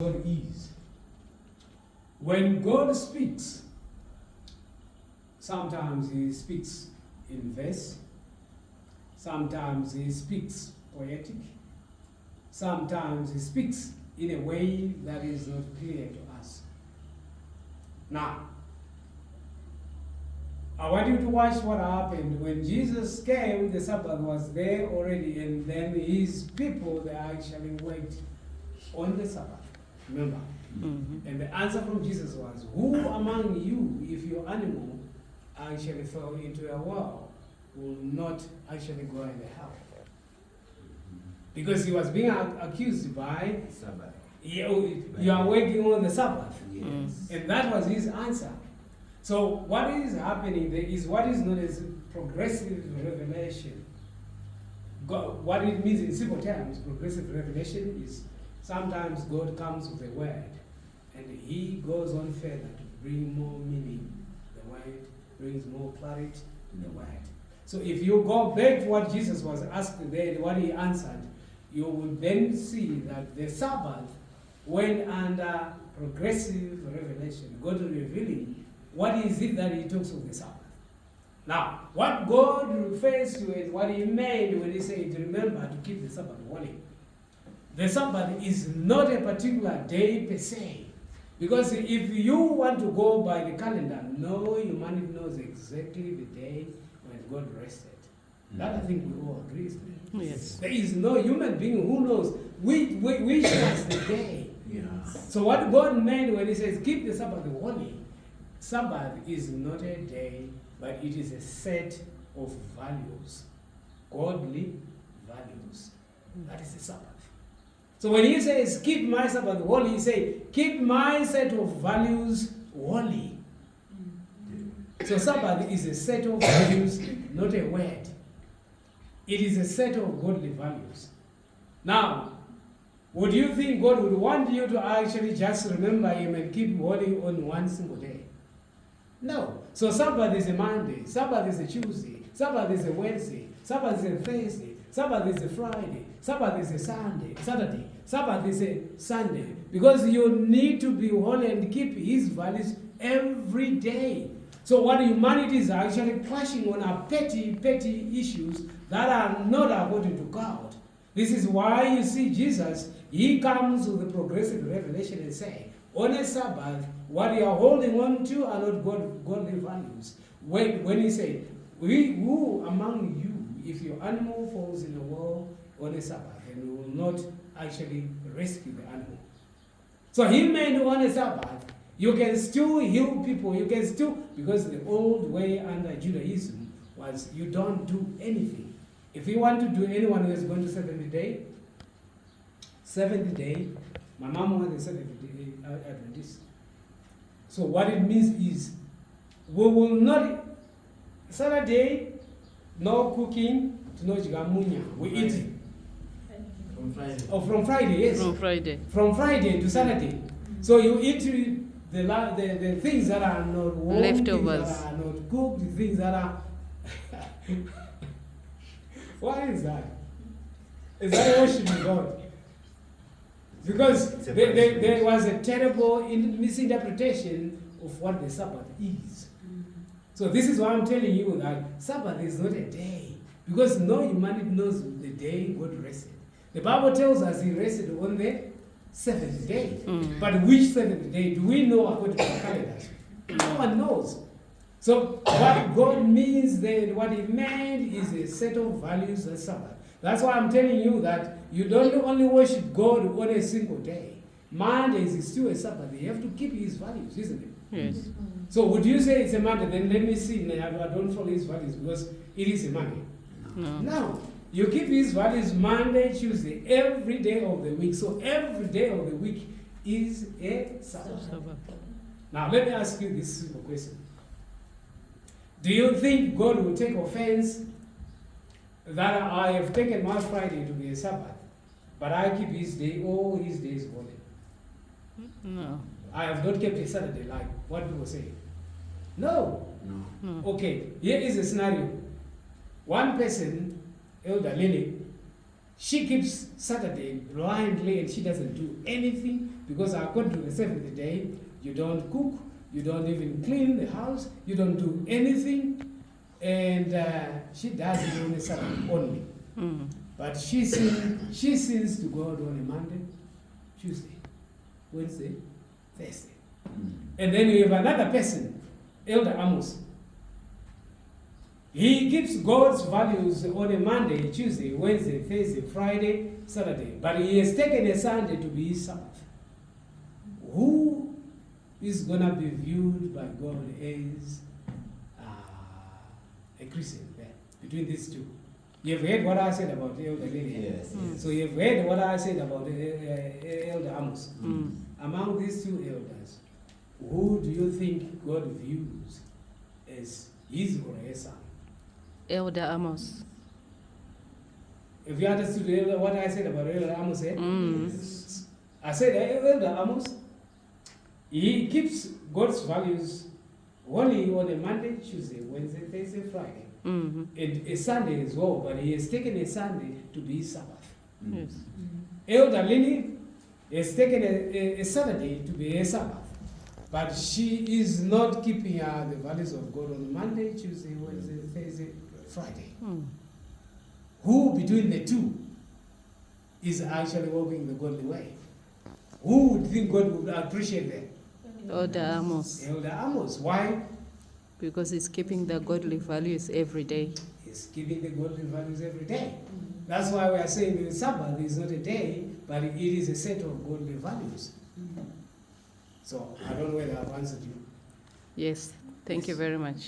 God is. When God speaks, sometimes he speaks in verse, sometimes he speaks poetic, sometimes he speaks in a way that is not clear to us. Now, I want you to watch what happened when Jesus came. The Sabbath was there already, and then his people, they actually worked on the Sabbath. Remember? Mm-hmm. And the answer from Jesus was, who among you, if your animal actually fell into a well, will not actually go in the hell? Because he was being accused by Sabbath. You are working on the Sabbath. Yes. And that was his answer. So what is happening there is what is known as progressive revelation. What it means in simple terms, progressive revelation is sometimes God comes with a word and he goes on further to bring more meaning. The word brings more clarity to the word. So if you go back to what Jesus was asked there, what he answered, you would then see that the Sabbath went under progressive revelation. God revealing what is it that he talks of the Sabbath. Now, what God refers to is what he meant when he said, remember to keep the Sabbath holy. The Sabbath is not a particular day per se. Because if you want to go by the calendar, no humanity knows exactly the day when God rested. That I think we all agree. Yes. There is no human being who knows which was the day. Yeah. So what God meant when he says keep the Sabbath holy, Sabbath is not a day, but it is a set of values, godly values. That is the Sabbath. So when he says keep my Sabbath holy, he says keep my set of values holy. So Sabbath is a set of values, not a word. It is a set of godly values. Now, would you think God would want you to actually just remember him and keep holy on one single day? No. So Sabbath is a Monday, Sabbath is a Tuesday, Sabbath is a Wednesday, Sabbath is a Thursday, Sabbath is a Friday, Sabbath is a Saturday, Sabbath is a Sunday. Because you need to be holy and keep his values every day. So what humanity is actually clashing on are petty issues that are not according to God. This is why you see Jesus, he comes with a progressive revelation and say, on a Sabbath, what you are holding on to are not godly values. When he said, who among you, if your animal falls in the well on a Sabbath, and we will not actually rescue the animal. So he meant on a Sabbath, you can still heal people, you can still, because the old way under Judaism was you don't do anything. If you want to do anyone who is going to seventh day, my mom was a Seventh Day Adventist. So what it means is, we will not, Saturday, no cooking, no jigamunya, we eat. From Friday. Oh, from Friday, yes. From Friday. From Friday to Saturday. So you eat the things that are not warm, Leftovers. things that are not cooked, the things that are... What is that? Is that worshiping God? Because there was a terrible misinterpretation of what the Sabbath is. So this is why I'm telling you that Sabbath is not a day. Because no humanity knows the day God rested. The Bible tells us he rested on the seventh day. But which seventh day do we know according to the calendars? No one knows. So what God means then, what he meant is a set of values of Sabbath. That's why I'm telling you that you don't only worship God on a single day. Mondays is still a Sabbath. You have to keep his values, isn't it? Yes. So would you say it's a Monday? Then let me see. I don't follow his values because it is a Monday. No. No. You keep his values Monday, Tuesday, every day of the week. So every day of the week is a Sabbath. Sabbath. Now let me ask you this simple question. Do you think God will take offense that I have taken my Friday to be a Sabbath, but I keep his day, all his days holy? No. I have not kept a Saturday like what people say. No. No. Okay, here is a scenario. One person, Elder Lily, She keeps Saturday blindly and she doesn't do anything because according to the seventh day, you don't cook, you don't even clean the house, you don't do anything, and she does it on a Saturday only. But she sins to God on a Monday, Tuesday, Wednesday, Thursday. And then we have another person, Elder Amos. He keeps God's values on a Monday, Tuesday, Wednesday, Thursday, Friday, Saturday. But he has taken a Sunday to be his Sabbath. Who is going to be viewed by God as a Christian there, between these two? You have heard what I said about Elder Lillian. Yes. So you have heard what I said about Elder Amos. Among these two elders, who do you think God views as his or her son? Elder Amos. If you understood what I said about Elder Amos, I said Elder Amos, he keeps God's values only on a Monday, Tuesday, Wednesday, Thursday, Friday. And a Sunday as well, but he has taken a Sunday to be his Sabbath. Yes. Elder Lily has taken a Saturday to be a Sabbath, but she is not keeping the values of God on Monday, Tuesday, Wednesday, Thursday, Friday. Who between the two is actually walking the godly way? Who would think God would appreciate that? Elder Amos. Elder Amos. Why? Because he's keeping the godly values every day. He's keeping the godly values every day. That's why we are saying the Sabbath is not a day, but it is a set of godly values. So I don't know whether I've answered you. Yes. Thank you very much.